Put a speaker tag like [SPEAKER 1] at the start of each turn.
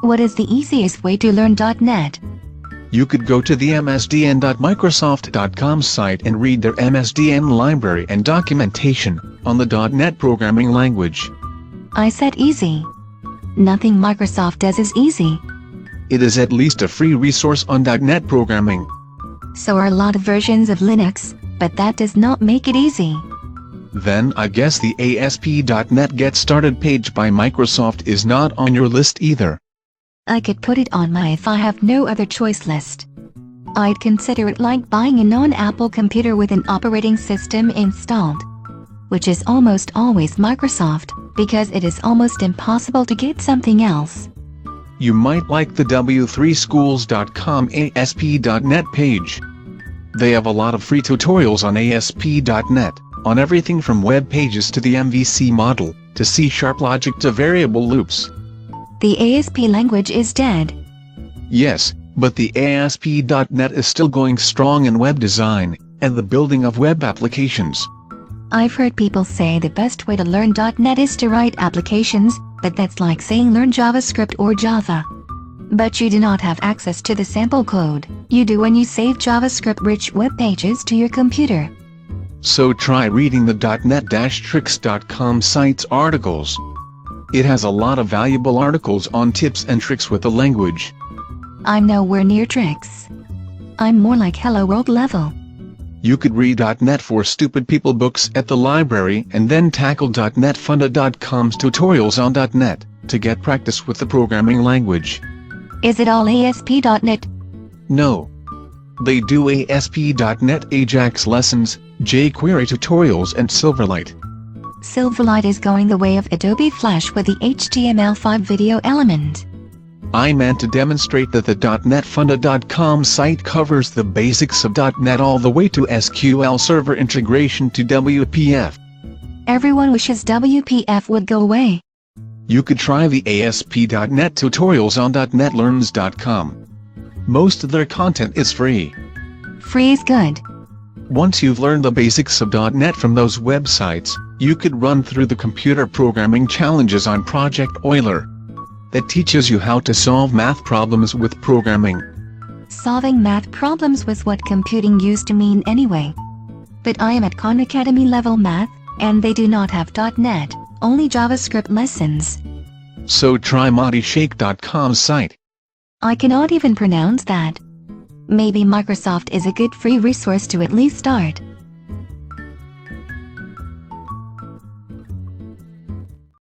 [SPEAKER 1] What is the easiest way to learn .NET?
[SPEAKER 2] You could go to the MSDN.Microsoft.com site and read their MSDN library and documentation on the .NET programming language.
[SPEAKER 1] I said easy. Nothing Microsoft does is easy.
[SPEAKER 2] It is at least a free resource on .NET programming.
[SPEAKER 1] So are a lot of versions of Linux, but that does not make it easy.
[SPEAKER 2] Then I guess the ASP.NET Get Started page by Microsoft is not on your list either.
[SPEAKER 1] I could put it on my if I have no other choice list. I'd consider it like buying a non-Apple computer with an operating system installed, which is almost always Microsoft, because it is almost impossible to get something else.
[SPEAKER 2] You might like the w3schools.com ASP.NET page. They have a lot of free tutorials on ASP.NET, on everything from web pages to the MVC model, to C# logic to variable loops.
[SPEAKER 1] The ASP language is dead.
[SPEAKER 2] Yes, but the ASP.NET is still going strong in web design, and the building of web applications.
[SPEAKER 1] I've heard people say the best way to learn .NET is to write applications, but that's like saying learn JavaScript or Java. But you do not have access to the sample code. You do when you save JavaScript-rich web pages to your computer.
[SPEAKER 2] So try reading the .NET-Tricks.com site's articles. It has a lot of valuable articles on tips and tricks with the language.
[SPEAKER 1] I'm nowhere near tricks. I'm more like Hello World level.
[SPEAKER 2] You could read .NET for Stupid People books at the library and then tackle .NETfunda.com's tutorials on .NET to get practice with the programming language.
[SPEAKER 1] Is it all ASP.NET?
[SPEAKER 2] No. They do ASP.NET Ajax lessons, jQuery tutorials and Silverlight.
[SPEAKER 1] Silverlight is going the way of Adobe Flash with the HTML5 video element.
[SPEAKER 2] I meant to demonstrate that the .NETfunda.com site covers the basics of .NET all the way to SQL Server integration to WPF.
[SPEAKER 1] Everyone wishes WPF would go away.
[SPEAKER 2] You could try the ASP.NET tutorials on .NETlearns.com. Most of their content is free.
[SPEAKER 1] Free is good.
[SPEAKER 2] Once you've learned the basics of .NET from those websites, you could run through the computer programming challenges on Project Euler. That teaches you how to solve math problems with programming.
[SPEAKER 1] Solving math problems was what computing used to mean anyway. But I am at Khan Academy level math, and they do not have .NET, only JavaScript lessons.
[SPEAKER 2] So try ModiShake.com's site.
[SPEAKER 1] I cannot even pronounce that. Maybe Microsoft is a good free resource to at least start.